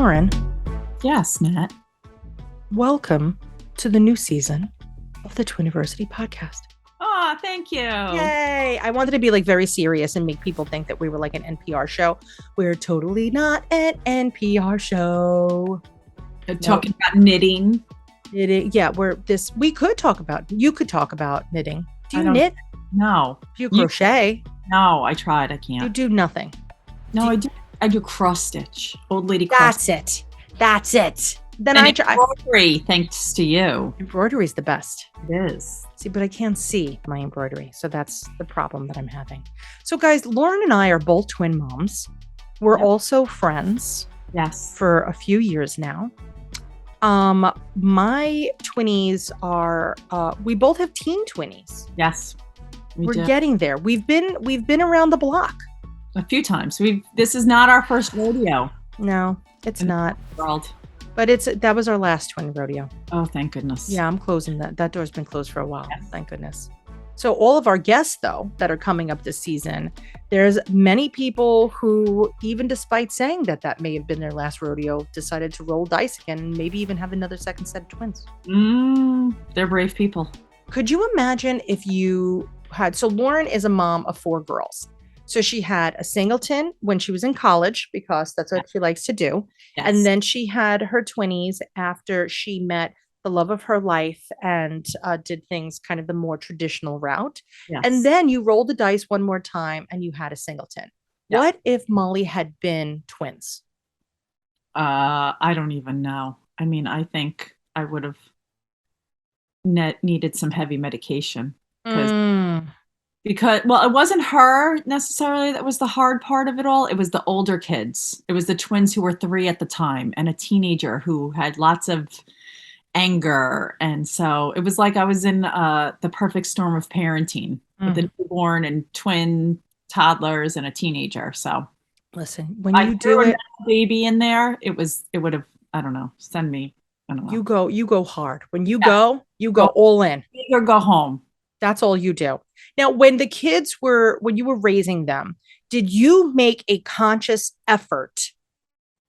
Lauren, Yes, Nat. welcome to the new season of the Twiniversity podcast. Oh, thank you. Yay! I wanted to be like very serious and make people think that we were like an NPR show. We're totally not an NPR show. Talking about knitting. Yeah, we could talk about, you could talk about knitting. Do you knit? No. Do you crochet? No, I tried. I can't. You do nothing. No, I do cross stitch. Old lady cross. That's it. Then and I try. Embroidery, thanks to you. Embroidery is the best. It is. See, but I can't see my embroidery. So that's the problem that I'm having. So guys, Lauren and I are both twin moms. We're also friends. Yes. For a few years now. My twinnies are, we both have teen twinnies. Yes. We're getting there. We've been around the block. A few times. This is not our first rodeo. No, it's not. World. But that was our last twin rodeo. Oh, thank goodness. Yeah, I'm closing that. That door's been closed for a while. Yes. Thank goodness. So all of our guests, though, that are coming up this season, there's many people who, even despite saying that may have been their last rodeo, decided to roll dice again and maybe even have another second set of twins. They're brave people. Could you imagine if you had, so Lauren is a mom of 4 girls. So she had a singleton when she was in college because that's what she likes to do. Yes. And then she had her twinnies after she met the love of her life and did things kind of the more traditional route. Yes. And then you rolled the dice one more time and you had a singleton. Yeah. What if Molly had been twins? I don't even know. I mean, I think I would have needed some heavy medication because, well, it wasn't her necessarily that was the hard part of it all. It was the older kids. It was the twins who were 3 at the time and a teenager who had lots of anger. And so it was like I was in the perfect storm of parenting with a newborn and twin toddlers and a teenager. So listen, when you do it, baby in there, it would have, I don't know, send me. I don't know. You go hard. When you go all in. Or go home. That's all you do. Now, when you were raising them, did you make a conscious effort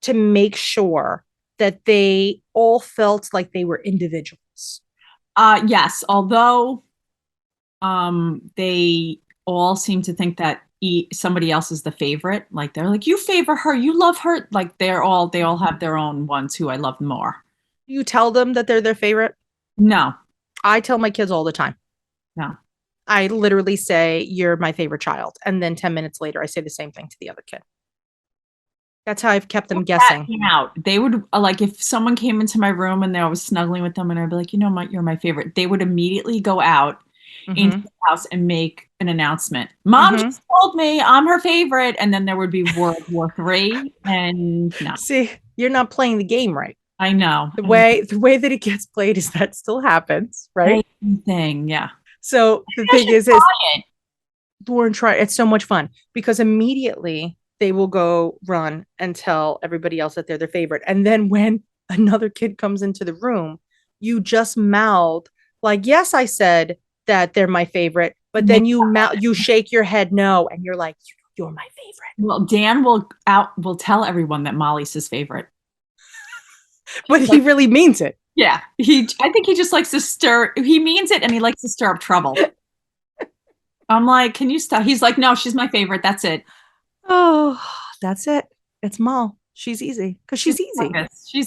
to make sure that they all felt like they were individuals? Yes. Although they all seem to think that somebody else is the favorite. Like they're like, you favor her, you love her. Like they all have their own ones who I love more. You tell them that they're their favorite? No. I tell my kids all the time. No. I literally say, you're my favorite child. And then 10 minutes later, I say the same thing to the other kid. That's how I've kept them guessing. They would, like, if someone came into my room and I was snuggling with them and I'd be like, you're my favorite. They would immediately go out into the house and make an announcement. Mom just told me I'm her favorite. And then there would be World War III. And no. See, you're not playing the game right. I know. The way that it gets played is that still happens, right? Thing, yeah. So the thing is Lauren, try it. It's so much fun because immediately they will go run and tell everybody else that they're their favorite. And then when another kid comes into the room, you just mouth like, yes, I said that they're my favorite, but then you shake your head no, and you're like, you're my favorite. Well, Dan will tell everyone that Molly's his favorite. But he really means it. Yeah. I think he just likes to he means it and he likes to stir up trouble. I'm like, can you stop? He's like, no, she's my favorite. That's it. Oh, that's it. It's Mal. She's easy because she's easy.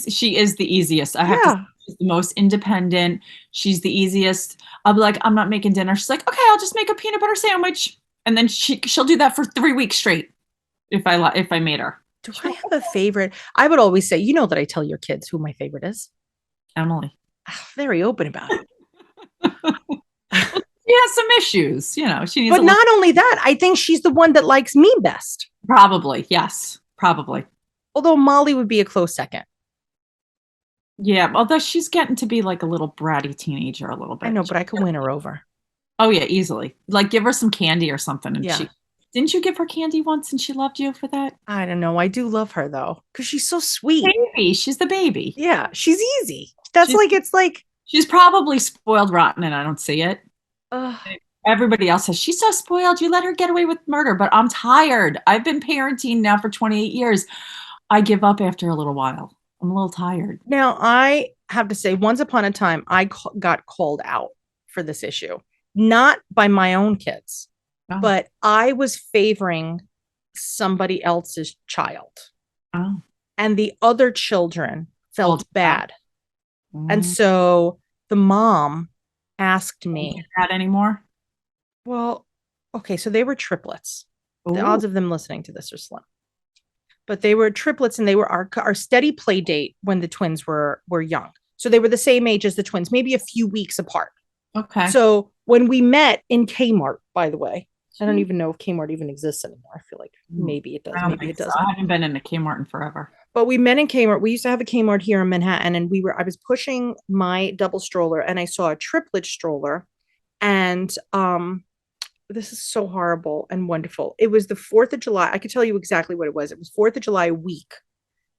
She is the easiest. I have to say, she's the most independent. She's the easiest. I'll be like, I'm not making dinner. She's like, okay, I'll just make a peanut butter sandwich. And then she'll do that for 3 weeks straight. If I made her. Do I have a favorite? I would always say, you know that I tell your kids who my favorite is. Emily. Very open about it. She has some issues, she needs. But not only that, I think she's the one that likes me best. Probably, yes, probably. Although Molly would be a close second. Yeah, although she's getting to be like a little bratty teenager a little bit. I know, but I could win her over. Oh yeah, easily. Like give her some candy or something. And didn't you give her candy once and she loved you for that? I don't know. I do love her though, because she's so sweet. Baby, she's the baby. Yeah, she's easy. She's probably spoiled rotten and I don't see it. Everybody else says she's so spoiled. You let her get away with murder, but I'm tired. I've been parenting now for 28 years. I give up after a little while. I'm a little tired. Now, I have to say, once upon a time, got called out for this issue, not by my own kids, Oh, but I was favoring somebody else's child, oh, and the other children called felt out. bad. And Mm. so the mom asked Don't do me, that anymore. well, okay, so they were triplets. The Oh, odds of them listening to this are slim. But they were triplets, and they were our steady play date when the twins were young. So they were the same age as the twins, maybe a few weeks apart. okay. So when we met in Kmart, by the way, I don't even know if Kmart even exists anymore. I feel like maybe it does, I don't maybe think it so. doesn't. I haven't been in a Kmart in forever. But we met in Kmart. We used to have a Kmart here in Manhattan, and I was pushing my double stroller, and I saw a triplet stroller, and this is so horrible and wonderful. It was the 4th of July. I could tell you exactly what it was. It was 4th of July week.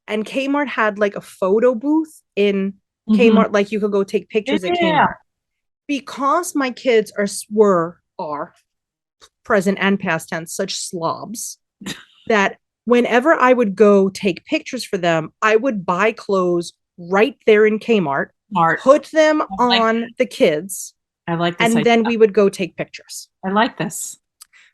And Kmart had like a photo booth in Hmm. Kmart, like you could go take pictures at Yeah. Kmart. Because my kids are present and past tense such slobs that whenever I would go take pictures for them, I would buy clothes right there in Kmart, Smart. put them I like on the kids, I like this and idea. then we would go take pictures. I like this.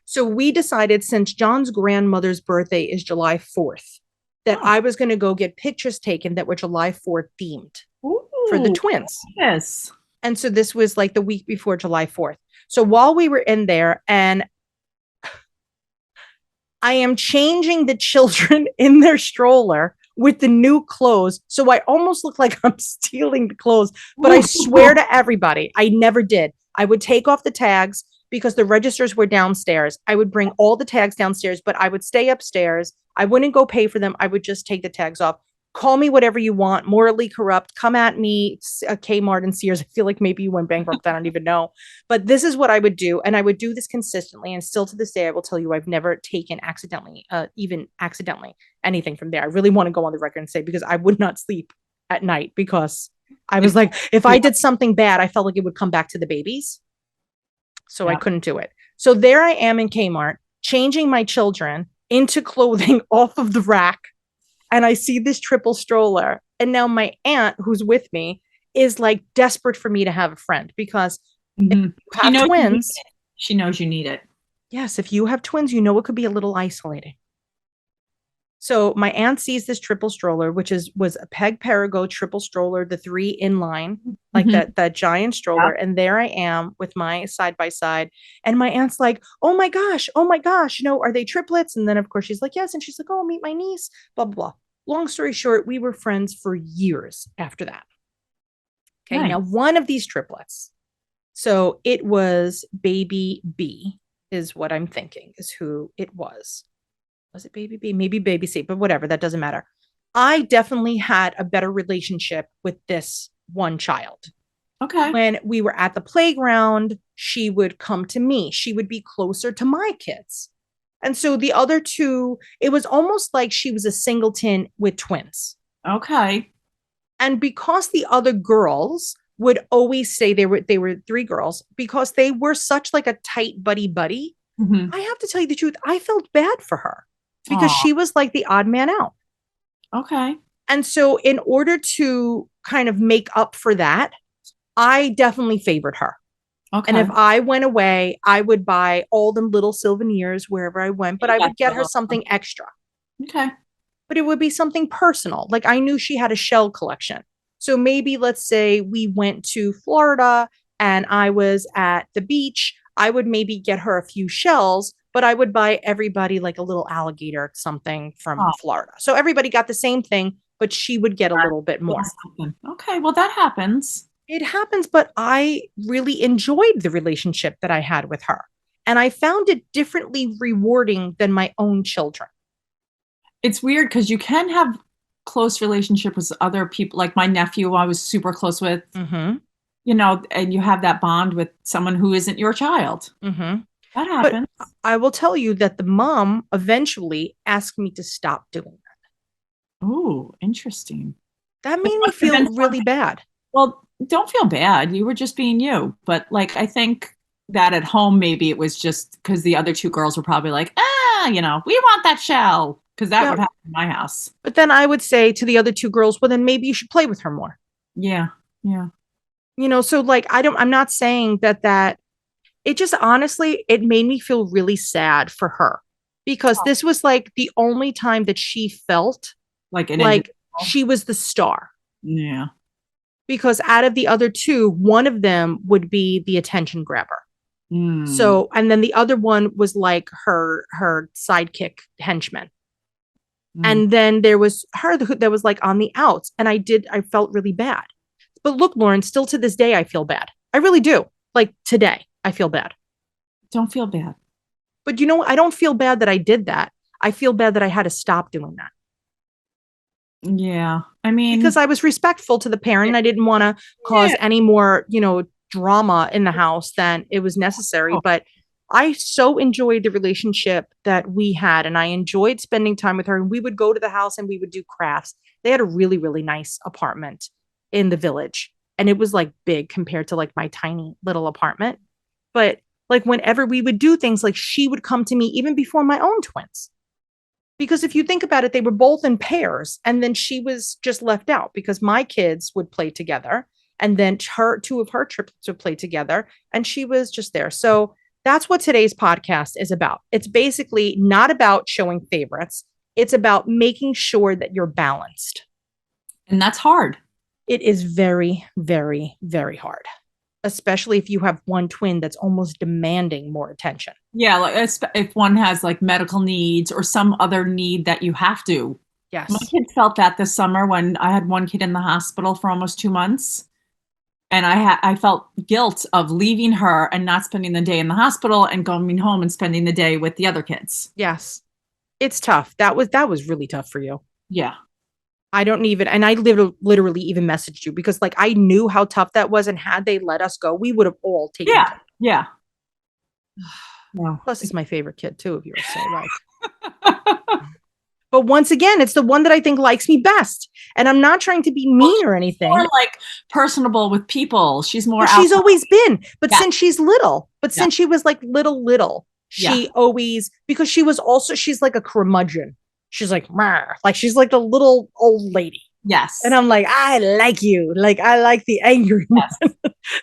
So we decided, since John's grandmother's birthday is July 4th, that Oh. I was going to go get pictures taken that were July 4th themed for the Ooh, twins. yes. And so this was like the week before July 4th. So while we were in there, and I am changing the children in their stroller with the new clothes. So I almost look like I'm stealing the clothes, but I swear to everybody, I never did. I would take off the tags because the registers were downstairs. I would bring all the tags downstairs, but I would stay upstairs. I wouldn't go pay for them. I would just take the tags off. Call me whatever you want, morally corrupt. Come at me, Kmart and Sears. I feel like maybe you went bankrupt. I don't even know. But this is what I would do. And I would do this consistently. And still to this day, I will tell you, I've never taken even accidentally, anything from there. I really want to go on the record and say, because I would not sleep at night, because I was like, if I did something bad, I felt like it would come back to the babies. So I couldn't do it. So there I am in Kmart, changing my children into clothing off of the rack. And I see this triple stroller. And now my aunt, who's with me, is like desperate for me to have a friend, because if you have twins, She knows you need it. yes, if you have twins, you know it could be a little isolating. So my aunt sees this triple stroller, which was a Peg Perigo triple stroller, the 3 in line, like that giant stroller. Yep. And there I am with my side by side. And my aunt's like, oh my gosh, are they triplets? And then of course she's like, yes. And she's like, oh, meet my niece, blah, blah, blah. Long story short, we were friends for years after that. Okay. Nice. Now one of these triplets. So it was baby B, is what I'm thinking, is who it was. Was it baby B? Maybe baby C, but whatever, that doesn't matter. I definitely had a better relationship with this one child. Okay. When we were at the playground, she would come to me. She would be closer to my kids. And so the other two, it was almost like she was a singleton with twins. Okay. And because the other girls would always say, they were 3 girls, because they were such like a tight buddy. Mm-hmm. I have to tell you the truth, I felt bad for her, because Aww. she was like the odd man out. Okay. And so in order to kind of make up for that, I definitely favored her. Okay. And if I went away, I would buy all the little souvenirs wherever I went, but I would get her something extra. Okay. But it would be something personal. Like I knew she had a shell collection. So maybe let's say we went to Florida and I was at the beach. I would maybe get her a few shells, but I would buy everybody like a little alligator something from Florida. So everybody got the same thing, but she would get a little bit more. Okay. Well, that happens. It happens, but I really enjoyed the relationship that I had with her. And I found it differently rewarding than my own children. It's weird because you can have close relationship with other people. Like my nephew, I was super close with, and you have that bond with someone who isn't your child. Mm-hmm. That happens. But I will tell you that the mom eventually asked me to stop doing that. Oh, interesting. That made me feel really bad. Well, don't feel bad. You were just being you. But like, I think that at home, maybe it was just because the other 2 girls were probably like, we want that shell. because that would happen in my house. But then I would say to the other two girls, well, then maybe you should play with her more. Yeah. Yeah. So like, I'm not saying that it just honestly, it made me feel really sad for her because this was like the only time that she felt like she was the star. Yeah. Because out of the other two, one of them would be the attention grabber. So, and then the other one was like her sidekick henchman. And then there was her that was like on the outs. And I felt really bad. But look, Lauren, still to this day, I feel bad. I really do. Like today, I feel bad. Don't feel bad. But I don't feel bad that I did that. I feel bad that I had to stop doing that. Yeah. I mean, because I was respectful to the parent and I didn't want to cause any more, drama in the house than it was necessary. But I so enjoyed the relationship that we had and I enjoyed spending time with her. And we would go to the house and we would do crafts. They had a really, really nice apartment in the village. And it was like big compared to like my tiny little apartment. But like whenever we would do things, like she would come to me even before my own twins. Because if you think about it, they were both in pairs and then she was just left out because my kids would play together and then two of her triplets would play together and she was just there. So that's what today's podcast is about. It's basically not about showing favorites. It's about making sure that you're balanced. And that's hard. It is very, very, very hard. Especially if you have one twin that's almost demanding more attention. Yeah, like if one has like medical needs or some other need that you have to. Yes. My kids felt that this summer when I had one kid in the hospital for almost 2 months. And I felt guilt of leaving her and not spending the day in the hospital and going home and spending the day with the other kids. Yes. It's tough. That was really tough for you. Yeah. I literally even messaged you because like I knew how tough that was. And had they let us go, we would have all taken it. Yeah. Plus it's my favorite kid too, if you were so right. But once again, it's the one that I think likes me best. And I'm not trying to be mean or anything. More like personable with people. She's more. She's always been. But since she's little, since she was like little, she always, because she's like a curmudgeon. She's like, she's like the little old lady. Yes. And I'm like, I like you. Like, I like the angry one.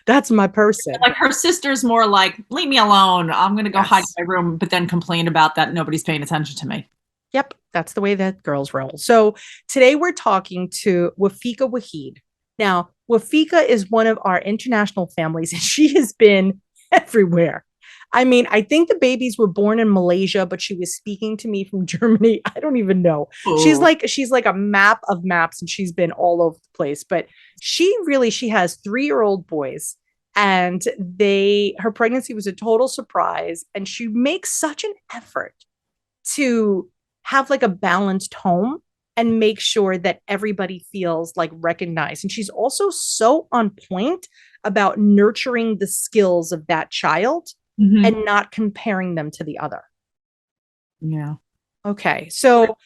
That's my person. Like her sister's more like, leave me alone. I'm going to go hide in my room, but then complain about that nobody's paying attention to me. Yep. That's the way that girls roll. So today we're talking to Wafeeqa Wahid. Now, Wafeeqa is one of our international families and she has been everywhere. I mean, I think the babies were born in Malaysia, but she was speaking to me from Germany. I don't even know. Ooh. She's like a map of maps and she's been all over the place. But she has 3-year-old boys and her pregnancy was a total surprise. And she makes such an effort to have like a balanced home and make sure that everybody feels like recognized. And she's also so on point about nurturing the skills of that child. Mm-hmm. And not comparing them to the other. Yeah. Okay. So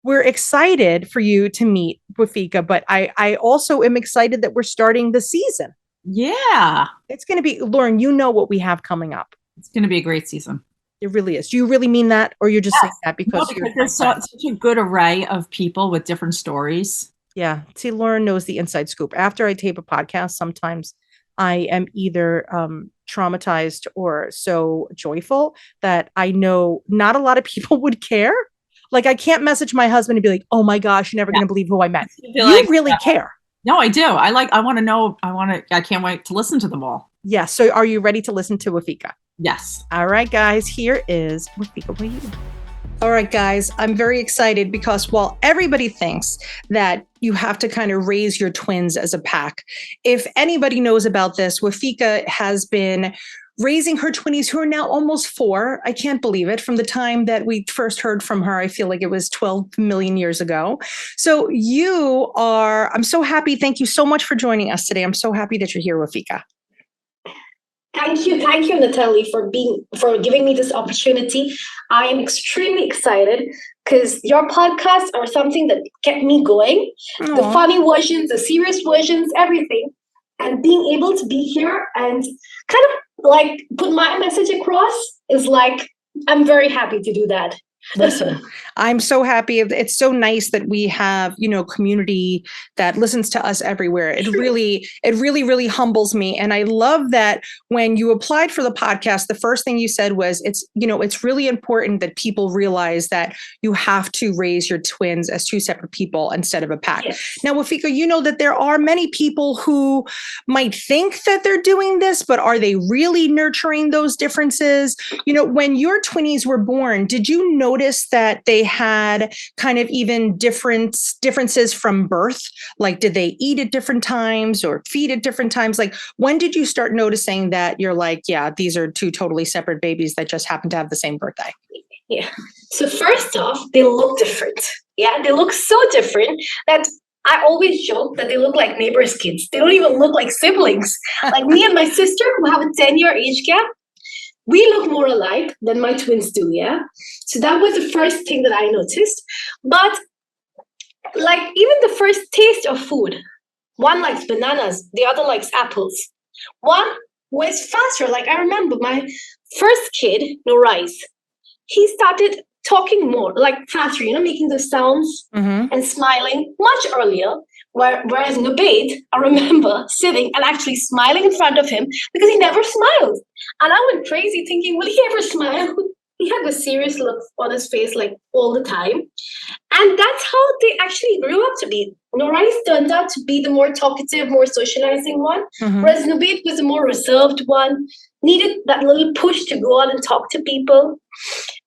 we're excited for you to meet Wafeeqa, but I also am excited that we're starting the season. Yeah. It's going to be, Lauren, you know what we have coming up. It's going to be a great season. It really is. Do you really mean that? Or you're just saying that because there's such a good array of people with different stories. Yeah. See, Lauren knows the inside scoop. After I tape a podcast, sometimes I am either traumatized or so joyful that I know not a lot of people would care. Like I can't message my husband and be like, oh my gosh, you're never going to believe who I met. You really care. No, I do. I want to know. I can't wait to listen to them all. Yes. So are you ready to listen to Wafeeqa? Yes. All right, guys, here is Wafeeqa Wahid. All right, guys, I'm very excited because while everybody thinks that you have to kind of raise your twins as a pack, if anybody knows about this, Wafeeqa has been raising her twinnies who are now almost 4. I can't believe it. From the time that we first heard from her, I feel like it was 12 million years ago. So I'm so happy. Thank you so much for joining us today. I'm so happy that you're here, Wafeeqa. Thank you, Natalie, for giving me this opportunity. I am extremely excited because your podcasts are something that kept me going. Aww. The funny versions, the serious versions, everything. And being able to be here and kind of like put my message across is like, I'm very happy to do that. Listen, I'm so happy. It's so nice that we have, community that listens to us everywhere. It really, really humbles me. And I love that when you applied for the podcast, the first thing you said was it's really important that people realize that you have to raise your twins as two separate people instead of a pack. Yes. Now, Wafeeqa, you know that there are many people who might think that they're doing this, but are they really nurturing those differences? When your twinnies were born, did you notice that they had kind of even differences from birth? Like, did they eat at different times or feed at different times? Like, when did you start noticing that you're like, yeah, these are two totally separate babies that just happen to have the same birthday? Yeah. So first off, they look different. Yeah, they look so different that I always joke that they look like neighbors' kids. They don't even look like siblings. Like me and my sister, who have a 10-year age gap, we look more alike than my twins do, yeah? So that was the first thing that I noticed. But like even the first taste of food, one likes bananas, the other likes apples. One was faster. Like I remember my first kid, Norais, he started talking more, like faster, making the sounds and smiling much earlier. Whereas Nubaid, I remember sitting and actually smiling in front of him because he never smiled. And I went crazy thinking, will he ever smile? He had a serious look on his face like all the time. And that's how they actually grew up to be. Norais turned out to be the more talkative, more socializing one, whereas Nubaid was the more reserved one, needed that little push to go out and talk to people.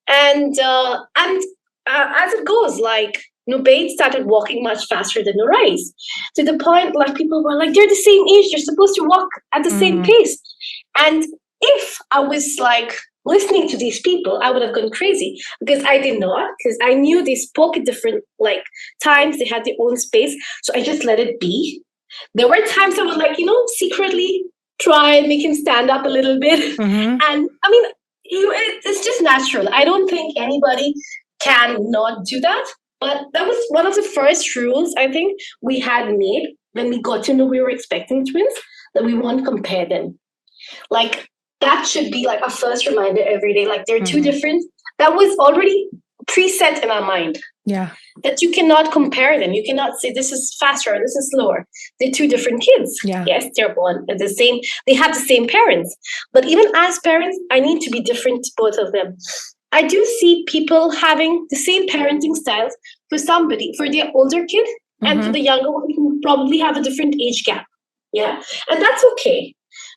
And as it goes, like, Nubaid started walking much faster than Norais, to the point like people were like, they're the same age, they're supposed to walk at the same pace. And if I was like listening to these people, I would have gone crazy because I did not, because I knew they spoke at different like times, they had their own space. So I just let it be. There were times I would like, secretly try and make him stand up a little bit. And I mean, it's just natural. I don't think anybody can not do that. But that was one of the first rules I think we had made when we got to know we were expecting twins, that we won't compare them. Like, that should be like a first reminder every day. Like, they're two different. That was already preset in our mind. Yeah. That you cannot compare them. You cannot say this is faster or this is slower. They're two different kids. Yeah. Yes, they're born at the same, they have the same parents. But even as parents, I need to be different to both of them. I do see people having the same parenting styles for their older kid and for the younger one who probably have a different age gap. Yeah. And that's okay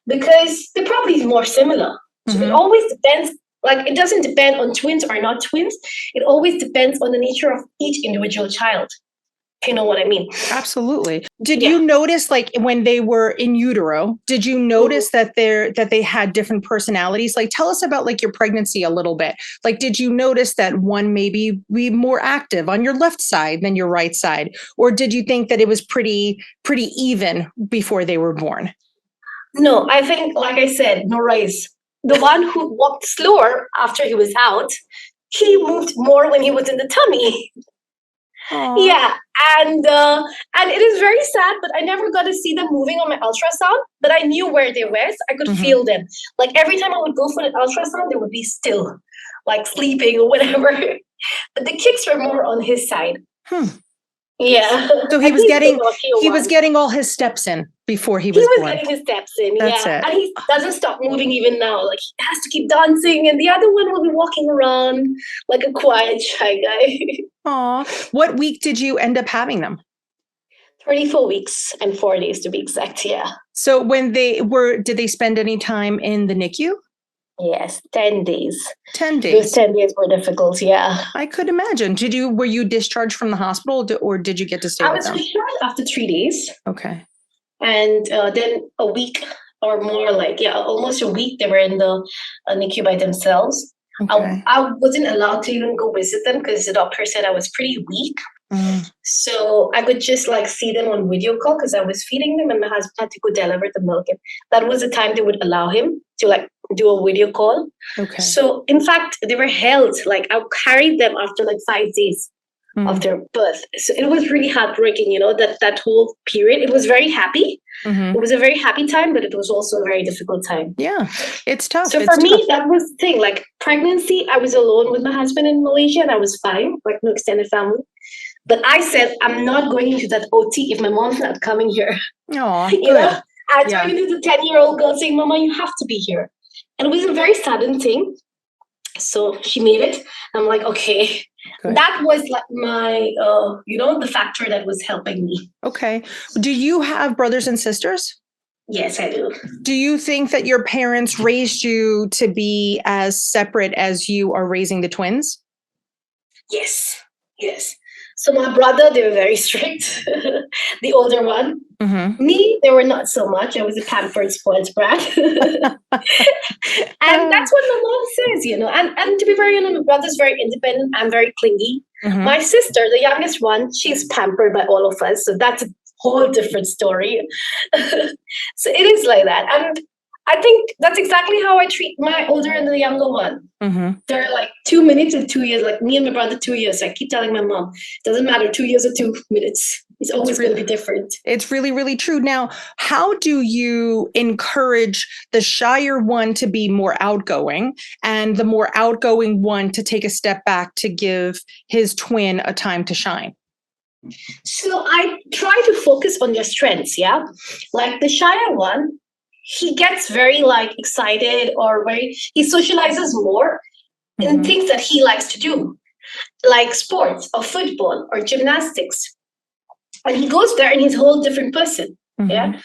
because they're probably more similar. So it always depends. Like, it doesn't depend on twins or not twins. It always depends on the nature of each individual child. If you know what I mean. Absolutely. Did you notice, like, when they were in utero, did you notice that they had different personalities? Like, tell us about like your pregnancy a little bit. Like, did you notice that one maybe be more active on your left side than your right side? Or did you think that it was pretty even before they were born? No, I think, like I said, Norais, the one who walked slower after he was out, he moved more when he was in the tummy. Aww. Yeah, and it is very sad, but I never got to see them moving on my ultrasound, but I knew where they were, so I could feel them. Like, every time I would go for an ultrasound, they would be still, like sleeping or whatever. But the kicks were more on his side. Yeah. So he was getting all his steps in before he was born. Getting his steps in. That's it. And he doesn't stop moving even now. Like, he has to keep dancing, and the other one will be walking around like a quiet, shy guy. Aw. What week did you end up having them? 24 weeks and 4 days to be exact. Yeah. So when did they spend any time in the NICU? Yes, 10 days. 10 days. Those 10 days were difficult, yeah. I could imagine. Were you discharged from the hospital or did you get to stay with them? I was discharged after 3 days. Okay. And then a week or more, almost a week, they were in the NICU by themselves. Okay. I wasn't allowed to even go visit them because the doctor said I was pretty weak. So I could just see them on video call because I was feeding them and my husband had to go deliver the milk. And that was the time they would allow him to do a video call. Okay. So in fact, they were held, I carried them after 5 days. of their birth. So it was really heartbreaking, that whole period. It was very happy. It was a very happy time, but it was also a very difficult time. Yeah, it's tough. So for me, that was the thing. Like pregnancy, I was alone with my husband in Malaysia and I was fine, like no extended family. But I said, I'm not going into that OT if my mom's not coming here. Oh, you know, I turned into the 10-year-old girl saying, Mama, you have to be here. And it was a very sudden thing. So she made it. I'm like, okay. Good. That was like my, the factor that was helping me. Okay. Do you have brothers and sisters? Yes, I do. Do you think that your parents raised you to be as separate as you are raising the twins? Yes. So my brother, they were very strict, the older one. Me, they were not so much. I was a pampered, spoiled brat. And that's what my mom says, And to be very honest, my brother's very independent. I'm very clingy. My sister, the youngest one, she's pampered by all of us. So that's a whole different story. So it is like that. And I think that's exactly how I treat my older and the younger one. They're like 2 minutes and 2 years, like me and my brother, 2 years. I keep telling my mom, doesn't matter, 2 years or 2 minutes. It's always going to be different. It's really, really true. Now, how do you encourage the shyer one to be more outgoing and the more outgoing one to take a step back to give his twin a time to shine? So I try to focus on their strengths, yeah? Like the shyer one, he gets very excited he socializes more in things that he likes to do, like sports or football or gymnastics. And he goes there and he's a whole different person. Yeah.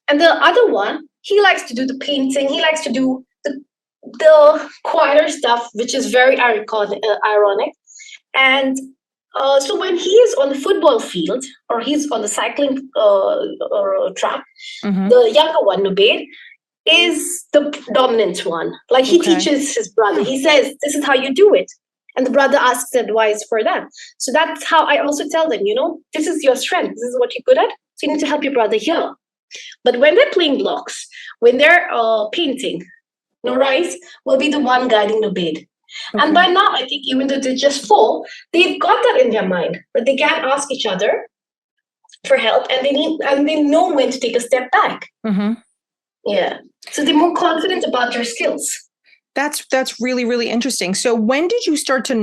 And the other one, he likes to do the painting. He likes to do the quieter stuff, which is very ironic. And so when he is on the football field or he's on the cycling track, the younger one, Nubaid, is the dominant one. Like he teaches his brother. He says, this is how you do it. And the brother asks advice for that. So that's how I also tell them, this is your strength. This is what you're good at. So you need to help your brother here. But when they're playing blocks, when they're painting, Rice will be the one guiding Nubaid. And by now, I think even though they're just 4, they've got that in their mind, that they can ask each other for help and they know when to take a step back. Yeah. So they're more confident about their skills. That's really, really interesting. So when did you start to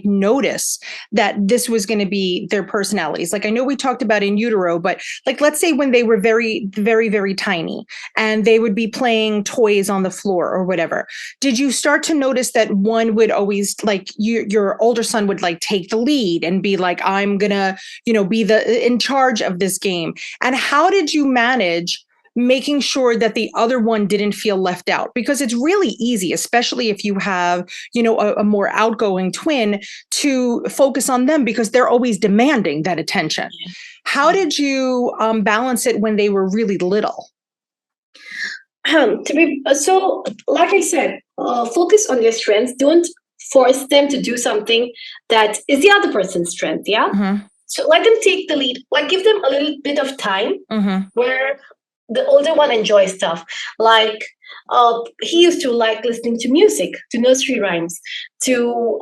notice that this was going to be their personalities? Like I know we talked about in utero, but let's say when they were very, very, very tiny and they would be playing toys on the floor or whatever. Did you start to notice that one would always your older son would take the lead and be like, I'm gonna, be in charge of this game? And how did you manage making sure that the other one didn't feel left out? Because it's really easy, especially if you have, a more outgoing twin, to focus on them because they're always demanding that attention. How did you balance it when they were really little? So, like I said, focus on their strengths. Don't force them to do something that is the other person's strength. Yeah. So let them take the lead. Give them a little bit of time where the older one enjoys stuff. He used to like listening to music, to nursery rhymes, to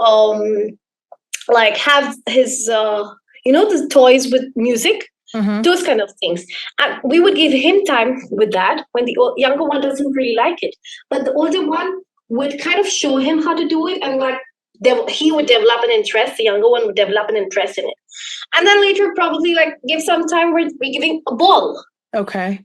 have his the toys with music, those kind of things. And we would give him time with that when the younger one doesn't really like it. But the older one would kind of show him how to do it, and he would develop an interest, the younger one would develop an interest in it. And then later probably give some time where we're giving a ball. Okay.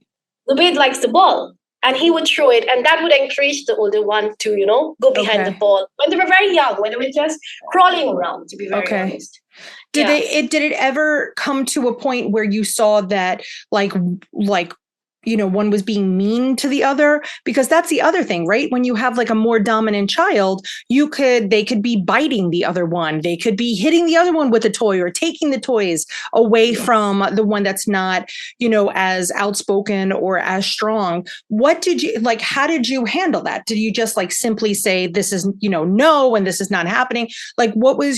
Nubaid likes the ball and he would throw it, and that would encourage the older one to, go behind the ball when they were very young, when they were just crawling around, to be very honest. Did it ever come to a point where you saw that one was being mean to the other? Because that's the other thing, right? When you have a more dominant child, they could be biting the other one. They could be hitting the other one with a toy or taking the toys away from the one that's not, as outspoken or as strong. What did you how did you handle that? Did you just simply say, this is, no, and this is not happening? What were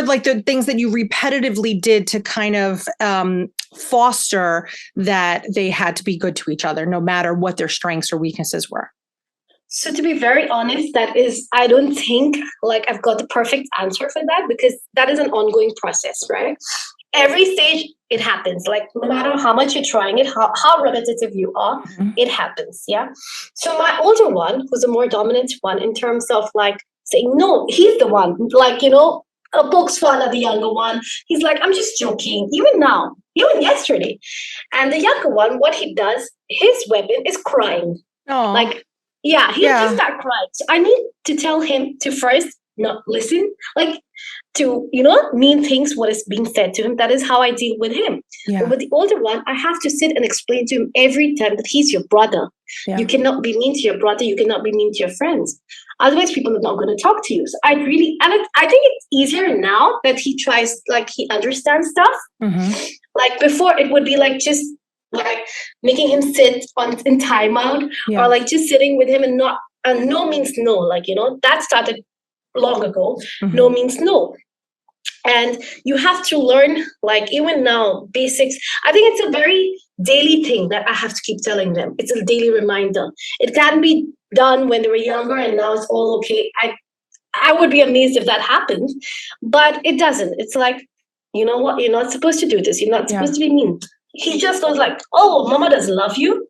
the things that you repetitively did to kind of foster that they had to be good to each other, no matter what their strengths or weaknesses were? So to be very honest, I don't think like I've got the perfect answer for that, because that is an ongoing process, right? Every stage it happens. Like no matter how much you're trying it, how repetitive you are, it happens. Yeah. So my older one, who's a more dominant one in terms of like saying no, he's the one, like, pokes fun at the younger one. He's like, I'm just joking. Even now, even yesterday. And the younger one, what he does, his weapon is crying. Oh, Like, yeah, he'll just start crying. So I need to tell him to first not listen, like to, mean things, what is being said to him. That is how I deal with him. But with the older one, I have to sit and explain to him every time that he's your brother. Yeah. You cannot be mean to your brother. You cannot be mean to your friends. Otherwise, people are not going to talk to you. So I think it's easier now that he tries, like he understands stuff. Like before, it would be like just like making him sit in timeout, or like just sitting with him and no means no. Like, that started long ago. No means no. And you have to learn, like even now, basics. I think it's a very daily thing that I have to keep telling them. It's a daily reminder. It can be done when they were younger and now it's all okay. I would be amazed if that happened, but it doesn't. It's like, you know what? You're not supposed to do this. You're not supposed to be mean. He just goes like, oh, mama doesn't love you.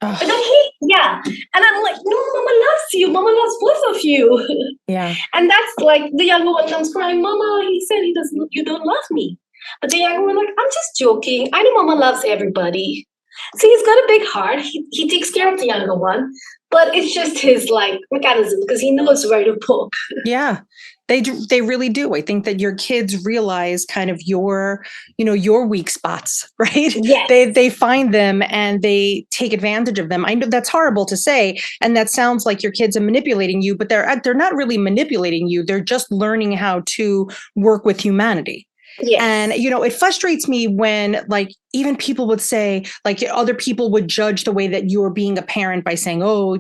But then and I'm like, no, mama loves you. Mama loves both of you. Yeah. And that's like the younger one comes crying, mama, he said you don't love me. But the younger one, like, I'm just joking. I know mama loves everybody. So he's got a big heart. He takes care of the younger one, but it's just his like mechanism because he knows where to poke. Yeah. They really do. I think that your kids realize kind of your weak spots, right? Yes. They find them and they take advantage of them. I know that's horrible to say, and that sounds like your kids are manipulating you, but they're not really manipulating you. They're just learning how to work with humanity. Yes. And, it frustrates me when like even people would say like other people would judge the way that you're being a parent by saying, oh,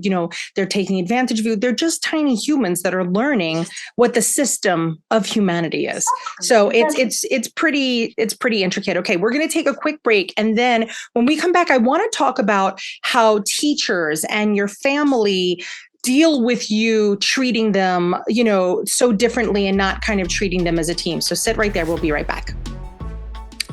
they're taking advantage of you. They're just tiny humans that are learning what the system of humanity is. So it's pretty intricate. Okay, we're going to take a quick break. And then when we come back, I want to talk about how teachers and your family deal with you treating them, so differently and not kind of treating them as a team. So sit right there. We'll be right back.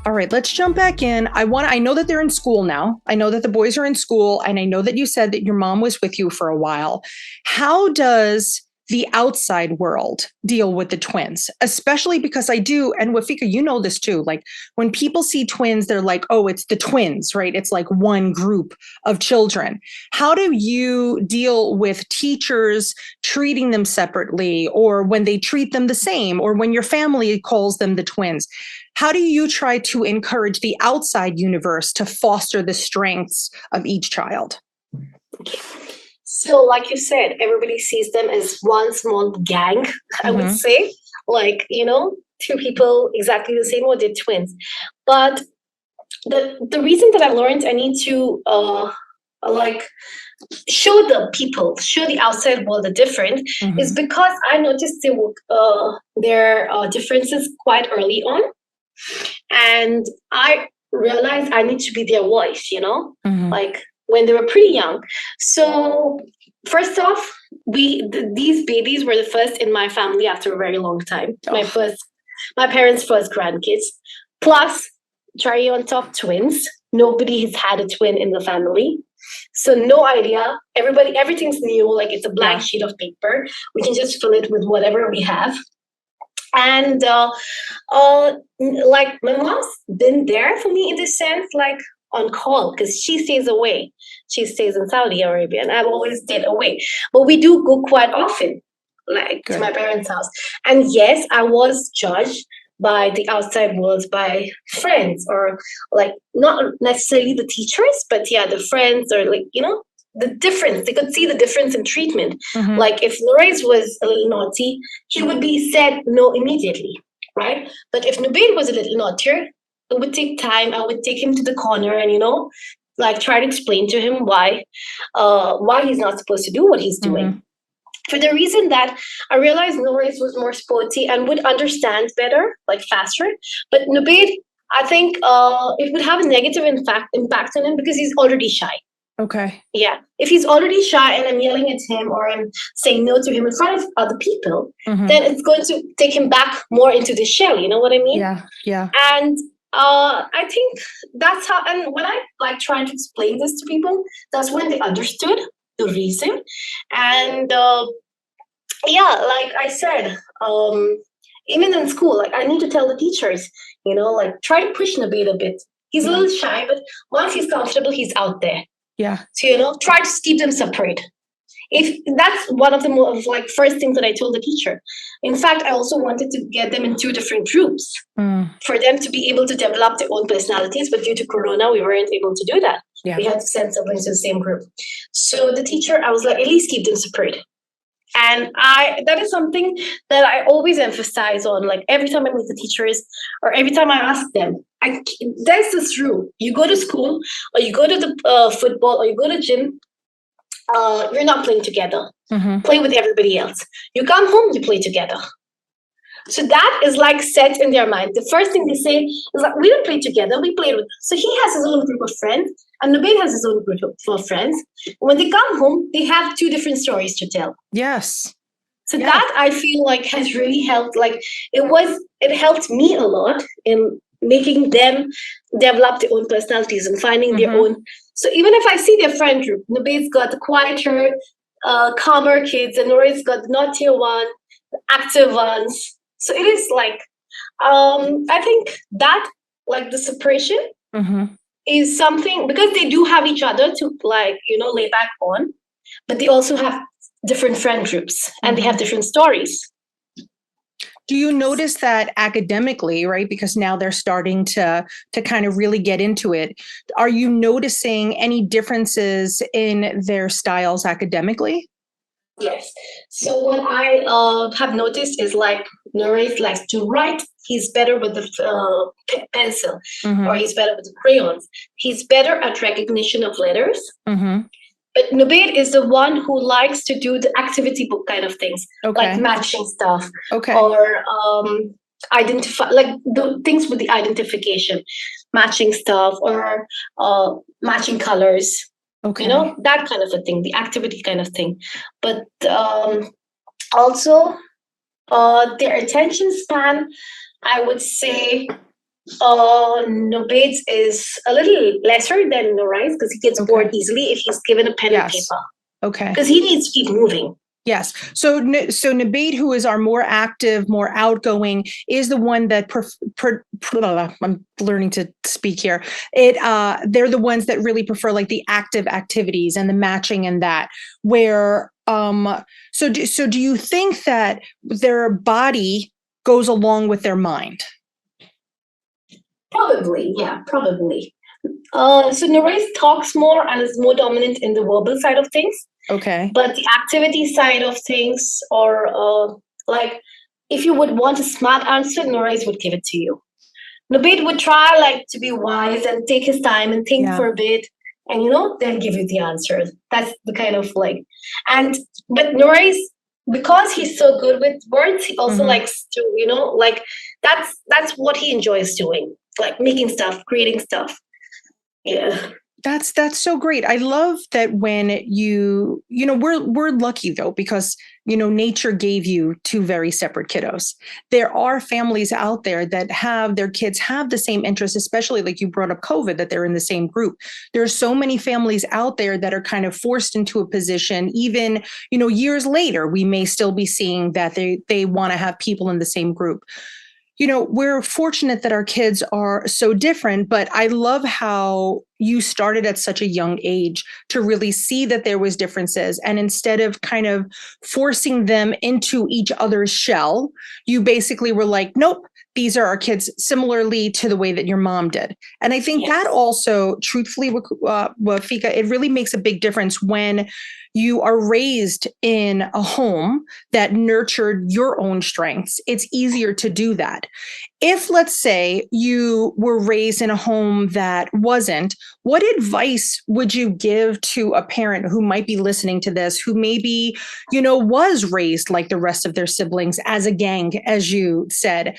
All right, let's jump back in. I know that they're in school now. I know that the boys are in school, and I know that you said that your mom was with you for a while. How does the outside world deal with the twins? Especially because I do, and Wafeeqa, you know this too, like when people see twins, they're like, oh, it's the twins, right? It's like one group of children. How do you deal with teachers treating them separately, or when they treat them the same, or when your family calls them the twins? How do you try to encourage the outside universe to foster the strengths of each child? So, like you said, everybody sees them as one small gang, I would say. Like, two people exactly the same, or they're twins. But the reason that I learned I need to show the outside world the difference is because I noticed their differences quite early on. And I realized I need to be their voice, like when they were pretty young. So first off, these babies were the first in my family after a very long time. My parents' first grandkids. Plus, cherry on top, twins. Nobody has had a twin in the family. So no idea. Everything's new. Like it's a blank sheet of paper. We can just fill it with whatever we have. And like my mom's been there for me in this sense, like on call, because she stays away. She stays in Saudi Arabia, and I've always stayed away. But we do go quite often, like to my parents' house. And yes, I was judged by the outside world, by friends, or like not necessarily the teachers, but the friends, or like, the difference. They could see the difference in treatment. Like if Lorenz was a little naughty, he would be said no immediately, right? But if Nubaid was a little naughtier, it would take time. I would take him to the corner and, like try to explain to him why he's not supposed to do what he's doing. For the reason that I realized Lorenz was more sporty and would understand better, like faster. But Nubaid, I think it would have a negative impact on him because he's already shy. Okay. Yeah. If he's already shy and I'm yelling at him or I'm saying no to him in front of other people, then it's going to take him back more into the shell. You know what I mean? Yeah. Yeah. And I think that's how, and when I like trying to explain this to people, that's when they understood the reason. And like I said, even in school, like I need to tell the teachers, like try to push Nabil a bit. He's a little shy, but once he's comfortable, he's out there. Yeah. So, try to keep them separate. If that's one of the first things that I told the teacher. In fact, I also wanted to get them in 2 different groups for them to be able to develop their own personalities. But due to Corona, we weren't able to do that. Yeah. We had to send siblings to the same group. So the teacher, I was like, at least keep them separate. And that is something that I always emphasize on. Like every time I meet the teachers or every time I ask them, there's this rule. You go to school or you go to the football or you go to gym, you're not playing together. Play with everybody else. You come home, you play together. So that is like set in their mind. The first thing they say is like, we don't play together, we play with. So he has his own group of friends and Nabil has his own group of friends. When they come home, they have 2 different stories to tell. Yes. So that I feel like has really helped. Like it helped me a lot in making them develop their own personalities and finding their own. So even if I see their friend group, Nabil's got the quieter, calmer kids, and Nora's got the naughtier one, the active ones. So it is like, I think that like the separation is something, because they do have each other to lay back on, but they also have different friend groups and they have different stories. Do you notice that academically, right? Because now they're starting to kind of really get into it. Are you noticing any differences in their styles academically? Yes. So what I have noticed is like Norris likes to write. He's better with the pencil, or he's better with the crayons. He's better at recognition of letters. But Nabil is the one who likes to do the activity book kind of things, like matching stuff, or identify, like the things with the identification, matching stuff, or matching colors. That kind of a thing, the activity kind of thing. But also their attention span, I would say Nobade's is a little lesser than Norai's because he gets bored easily if he's given a pen and paper. Because he needs to keep moving. Yes. So Nabeed, who is our more active, more outgoing, is the one that I'm learning to speak here. They're the ones that really prefer like the active activities and the matching and that. Where so do you think that their body goes along with their mind? Probably, yeah, probably. So Norais talks more and is more dominant in the verbal side of things. But the activity side of things, or like if you would want a smart answer, Norris would give it to you. Nabeed would try like to be wise and take his time and think for a bit, and then give you the answer. That's the kind of but Norris, because he's so good with words, he also likes to that's what he enjoys doing, like making stuff, creating stuff. Yeah. That's so great. I love that when we're lucky though, because, nature gave you 2 very separate kiddos. There are families out there that have their kids have the same interests, especially like you brought up COVID, that they're in the same group. There are so many families out there that are kind of forced into a position, even, years later, we may still be seeing that they want to have people in the same group. We're fortunate that our kids are so different, but I love how you started at such a young age to really see that there was differences. And instead of kind of forcing them into each other's shell, you basically were like, nope, these are our kids similarly to the way that your mom did. And I think that also, truthfully, Wafeeqa, it really makes a big difference when you are raised in a home that nurtured your own strengths. It's easier to do that. If, let's say, you were raised in a home that wasn't, what advice would you give to a parent who might be listening to this, who maybe, was raised like the rest of their siblings as a gang, as you said?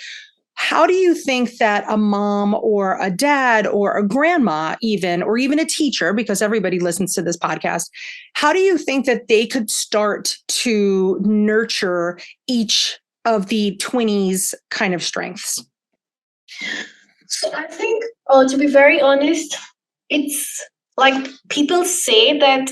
How do you think that a mom or a dad or a grandma even, or even a teacher, because everybody listens to this podcast, how do you think that they could start to nurture each of the twinnies' kind of strengths? So I think, to be very honest, it's like people say that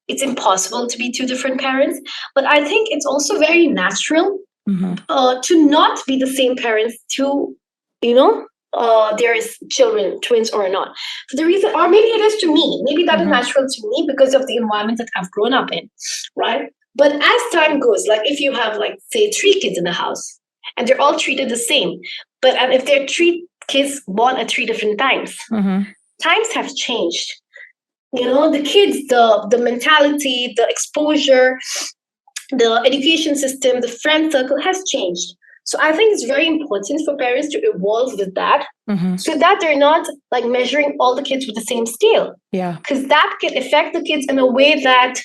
it's impossible to be two different parents, but I think it's also very natural to not be the same parents to, there is children, twins or not. For the reason, or maybe it is to me, maybe that is natural to me because of the environment that I've grown up in, right? But as time goes, like if you have like, say, 3 kids in the house and they're all treated the same, and if they're 3 kids born at 3 different times, times have changed. The kids, the mentality, the exposure, the education system, the friend circle has changed. So I think it's very important for parents to evolve with that, so that they're not like measuring all the kids with the same scale. Yeah. Because that can affect the kids in a way that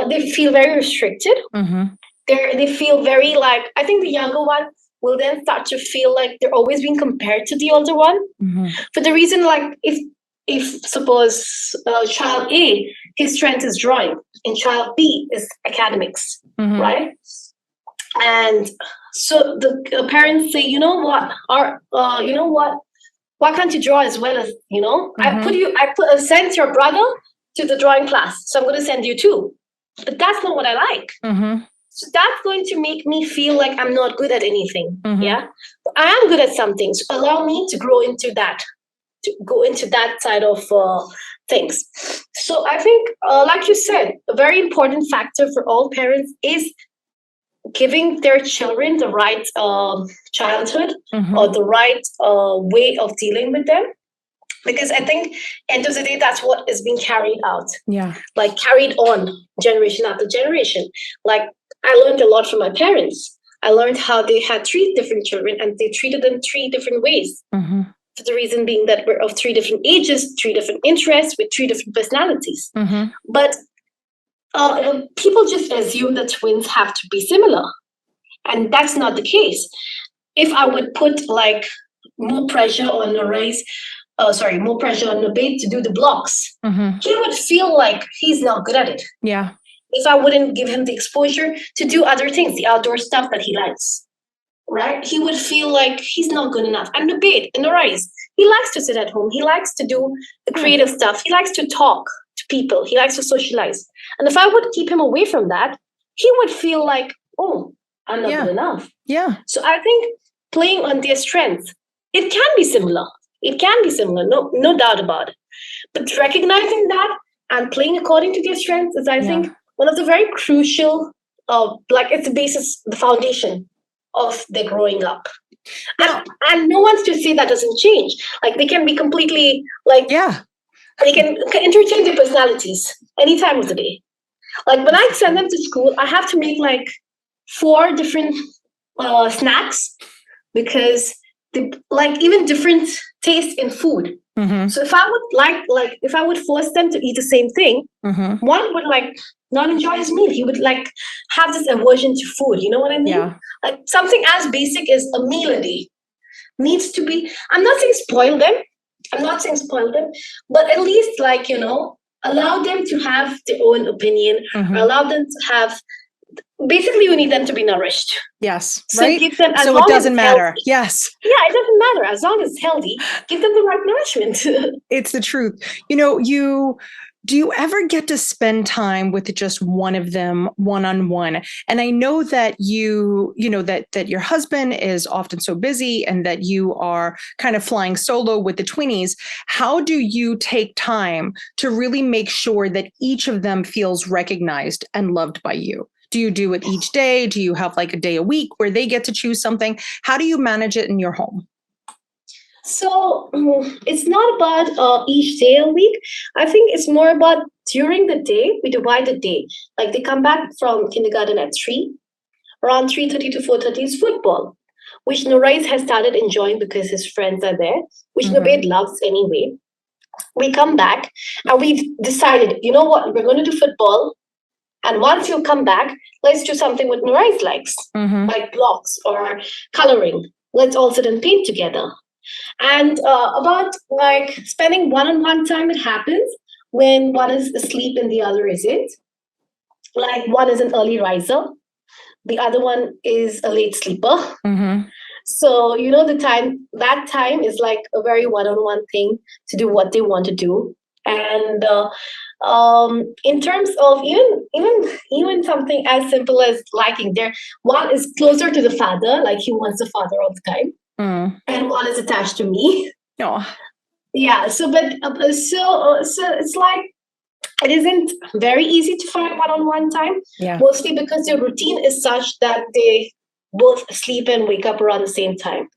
they feel very restricted. They feel very like, I think the younger one will then start to feel like they're always being compared to the older one. For the reason like if suppose child A, his strength is drawing and child B is academics, right? And so the parents say, why can't you draw as well as, I sent your brother to the drawing class, so I'm going to send you too. But that's not what I like. So that's going to make me feel like I'm not good at anything. Yeah, but I am good at something. So allow me to grow into that, to go into that side of things. So I think, like you said, a very important factor for all parents is giving their children the right childhood or the right way of dealing with them. Because I think end of the day, that's what is being carried out. Yeah. Like carried on generation after generation. Like I learned a lot from my parents. I learned how they had 3 different children and they treated them 3 different ways. For the reason being that we're of 3 different ages, 3 different interests, with 3 different personalities. But people just assume that twins have to be similar. And that's not the case. If I would put like more pressure on more pressure on Nabate to do the blocks, he would feel like he's not good at it. Yeah. If I wouldn't give him the exposure to do other things, the outdoor stuff that he likes, right? He would feel like he's not good enough. And Nabate, in the rise, he likes to sit at home. He likes to do the creative stuff. He likes to talk to people. He likes to socialize. And if I would keep him away from that, he would feel like, oh, I'm not good enough. Yeah. So I think playing on their strengths, it can be similar. It can be similar, no doubt about it. But recognizing that and playing according to their strengths is, I think, one of the very crucial, it's the basis, the foundation of their growing up. And no one's to say that doesn't change. Like they can be completely they can interchange their personalities any time of the day. Like when I send them to school, I have to make like 4 different snacks because they like even different taste in food. So if I would if I would force them to eat the same thing, one would like not enjoy his meal. He would like have this aversion to food. You know what I mean? Yeah. Like something as basic as a meal a day needs to be. I'm not saying spoil them. But at least allow them to have their own opinion, or allow them to have. Basically, we need them to be nourished. Yes, so right? Give them, so it doesn't matter. Healthy. Yes. Yeah, it doesn't matter. As long as it's healthy, give them the right nourishment. It's the truth. Do you ever get to spend time with just one of them one-on-one? And I know that that your husband is often so busy and that you are kind of flying solo with the twinnies. How do you take time to really make sure that each of them feels recognized and loved by you? Do you do it each day? Do you have like a day a week where they get to choose something? How do you manage it in your home? So it's not about each day a week. I think it's more about during the day, we divide the day. Like they come back from kindergarten at 3. Around 3:30 to 4:30 is football, which Nurais has started enjoying because his friends are there, which Nabed loves anyway. We come back and we've decided, you know what, we're going to do football. And once you come back, let's do something what Nurais likes, like blocks or coloring. let's all sit and paint together. And about like spending one-on-one time, it happens when one is asleep and the other isn't. Like one is an early riser, the other one is a late sleeper. Mm-hmm. So, that time is like a very one-on-one thing to do what they want to do. And in terms of even something as simple as liking, one is closer to the father, like he wants the father all the time, and one is attached to me. Oh. Yeah. So, but so it's like it isn't very easy to find one-on-one time. Yeah. Mostly because their routine is such that they both sleep and wake up around the same time.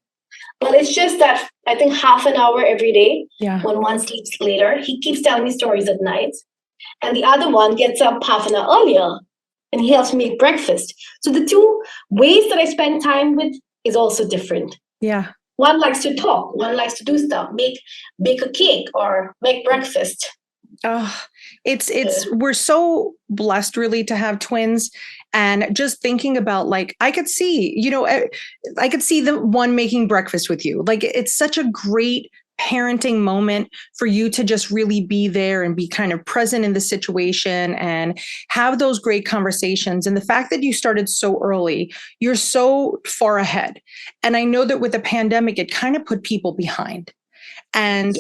But it's just that I think half an hour every day, when one sleeps later, he keeps telling me stories at night. And the other one gets up half an hour earlier and he helps me make breakfast. So the two ways that I spend time with is also different. Yeah. One likes to talk, one likes to do stuff, bake a cake or make breakfast. Oh, we're so blessed really to have twins. And just thinking about, like, I could see the one making breakfast with you. Like, it's such a great parenting moment for you to just really be there and be kind of present in the situation and have those great conversations. And the fact that you started so early, you're so far ahead. And I know that with the pandemic, it kind of put people behind. And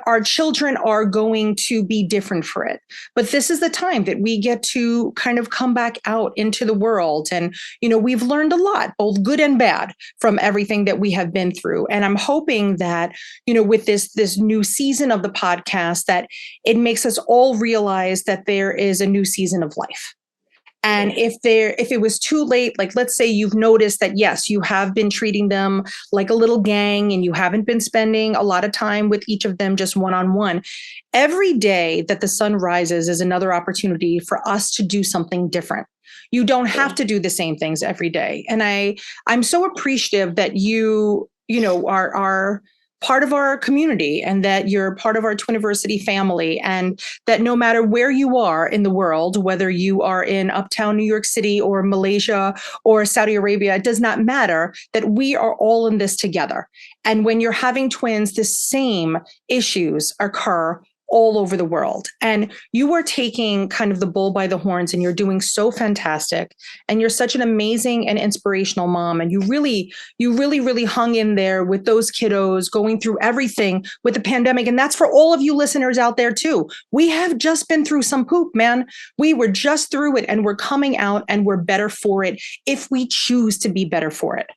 our children are going to be different for it. But this is the time that we get to kind of come back out into the world. And, we've learned a lot, both good and bad, from everything that we have been through. And I'm hoping that, with this new season of the podcast, that it makes us all realize that there is a new season of life. And if it was too late, like, let's say you've noticed that, yes, you have been treating them like a little gang and you haven't been spending a lot of time with each of them just one-on-one. Every day that the sun rises is another opportunity for us to do something different. You don't have to do the same things every day. And I'm so appreciative that you are part of our community and that you're part of our Twiniversity family, and that no matter where you are in the world, whether you are in uptown New York City or Malaysia or Saudi Arabia, it does not matter, that we are all in this together. And when you're having twins, the same issues occur all over the world. And you are taking kind of the bull by the horns, and you're doing so fantastic. And you're such an amazing and inspirational mom. And you really hung in there with those kiddos going through everything with the pandemic. And that's for all of you listeners out there too. We have just been through some poop, man. We were just through it, and we're coming out, and we're better for it if we choose to be better for it.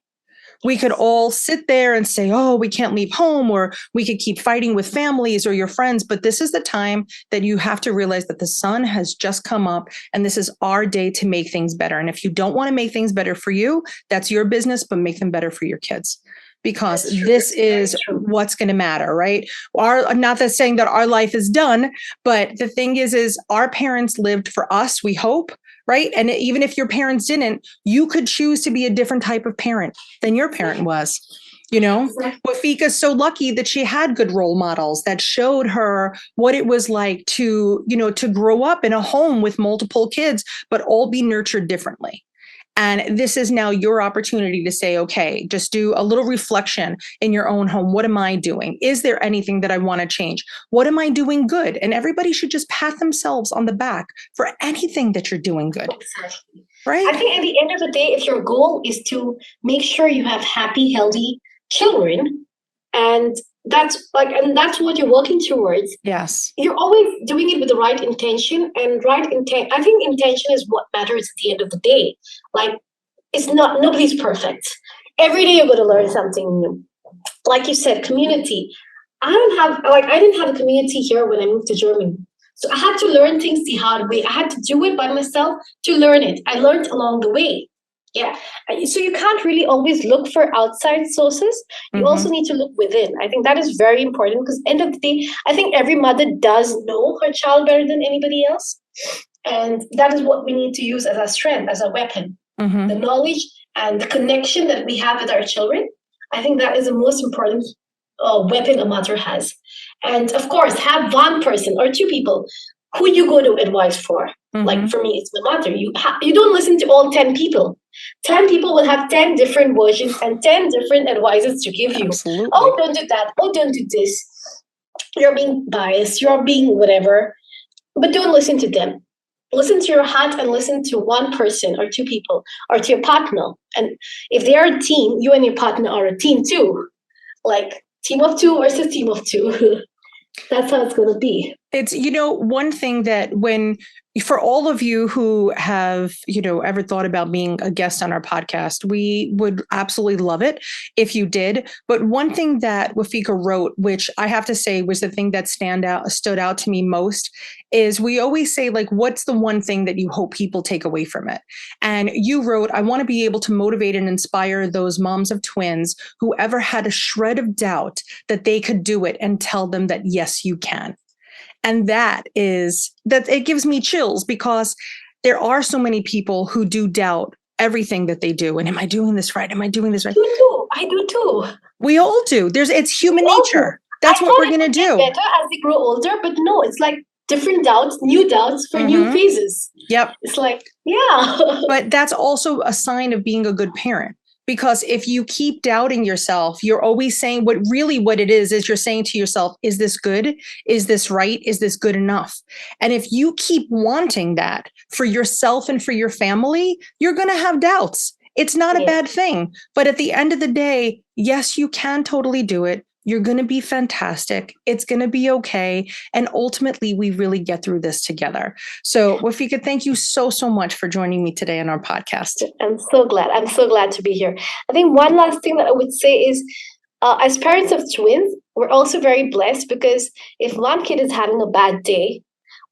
We could all sit there and say, oh, we can't leave home, or we could keep fighting with families or your friends. But this is the time that you have to realize that the sun has just come up, and this is our day to make things better. And if you don't want to make things better for you, that's your business, but make them better for your kids. Because this is what's going to matter, right? Not that saying that our life is done, but the thing is our parents lived for us, we hope, right? And even if your parents didn't, you could choose to be a different type of parent than your parent was. Wafeeqa's so lucky that she had good role models that showed her what it was like to grow up in a home with multiple kids, but all be nurtured differently. And this is now your opportunity to say, okay, just do a little reflection in your own home. What am I doing? Is there anything that I want to change? What am I doing good? And everybody should just pat themselves on the back for anything that you're doing good. Exactly. Right? I think at the end of the day, if your goal is to make sure you have happy, healthy children, and that's what you're working towards. Yes. You're always doing it with the right intention, and I think intention is what matters at the end of the day. Like, nobody's perfect. Every day you're going to learn something new. Like you said, community. I didn't have a community here when I moved to Germany. So I had to learn things the hard way. I had to do it by myself to learn it. I learned along the way. Yeah. So you can't really always look for outside sources. You also need to look within. I think that is very important, because end of the day, I think every mother does know her child better than anybody else. And that is what we need to use as our strength, as a weapon. The knowledge and the connection that we have with our children. I think that is the most important weapon a mother has. And of course, have one person or two people who you go to advice for. Like for me, it's my mother. You don't listen to all 10 people. 10 people will have 10 different versions and 10 different advices to give you. Absolutely. Oh, don't do that. Oh, don't do this. You're being biased. You're being whatever. But don't listen to them. Listen to your heart and listen to one person or two people or to your partner. And if they are a team, you and your partner are a team too. Like team of two versus team of two. That's how it's going to be. It's, one thing that for all of you who have, ever thought about being a guest on our podcast, we would absolutely love it if you did. But one thing that Wafeeqa wrote, which I have to say was the thing that stood out to me most, is we always say, like, what's the one thing that you hope people take away from it? And you wrote, I want to be able to motivate and inspire those moms of twins who ever had a shred of doubt that they could do it and tell them that, yes, you can. And that it gives me chills because there are so many people who do doubt everything that they do. And am I doing this right? Am I doing this right? I do too. We all do. It's human nature. That's what we're going to do. Better as they grow older, but no, it's like different doubts, new doubts for new phases. Yep. It's like, yeah. But that's also a sign of being a good parent. Because if you keep doubting yourself, you're always saying what it is you're saying to yourself, is this good? Is this right? Is this good enough? And if you keep wanting that for yourself and for your family, you're going to have doubts. It's not a bad thing. But at the end of the day, yes, you can totally do it. You're going to be fantastic. It's going to be okay. And ultimately, we really get through this together. So, Wafeeqa, thank you so, so much for joining me today on our podcast. I'm so glad. I'm so glad to be here. I think one last thing that I would say is, as parents of twins, we're also very blessed because if one kid is having a bad day,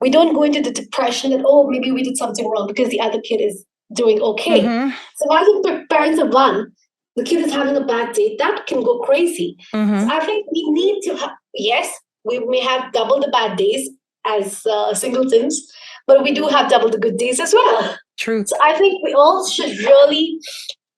we don't go into the depression that, oh, maybe we did something wrong because the other kid is doing okay. So as the parents of one, the kid is having a bad day, that can go crazy. So I think we need to have, yes, we may have double the bad days as singletons, but we do have double the good days as well. True. So I think we all should really,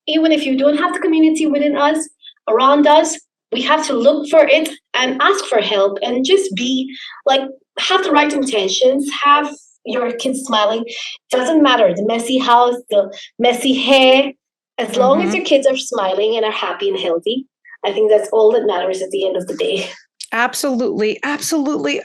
even if you don't have the community within us, around us, we have to look for it and ask for help and just be like, have the right intentions, have your kids smiling. It doesn't matter, the messy house, the messy hair, as long as your kids are smiling and are happy and healthy, I think that's all that matters at the end of the day. Absolutely. Absolutely.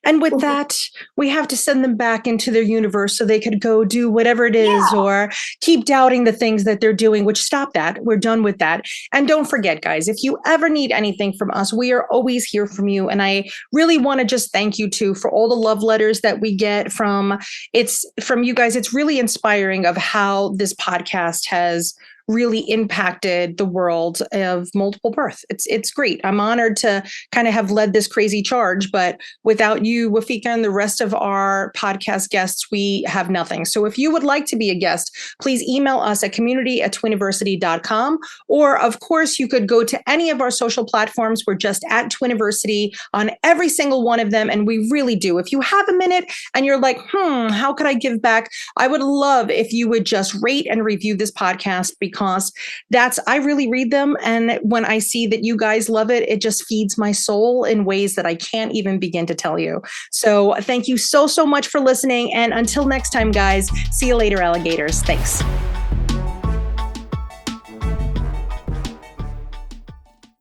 And with that, we have to send them back into their universe so they could go do whatever it is or keep doubting the things that they're doing, which stop that. We're done with that. And don't forget, guys, if you ever need anything from us, we are always here from you. And I really want to just thank you too for all the love letters that we get from you guys. It's really inspiring of how this podcast has really impacted the world of multiple birth. It's great. I'm honored to kind of have led this crazy charge, but without you, Wafeeqa, and the rest of our podcast guests, we have nothing. So if you would like to be a guest, please email us at community@twiniversity.com. Or of course, you could go to any of our social platforms. We're just at Twiniversity on every single one of them. And we really do. If you have a minute and you're like, how could I give back? I would love if you would just rate and review this podcast because I really read them. And when I see that you guys love it, it just feeds my soul in ways that I can't even begin to tell you. So thank you so, so much for listening. And until next time, guys, see you later, alligators. Thanks.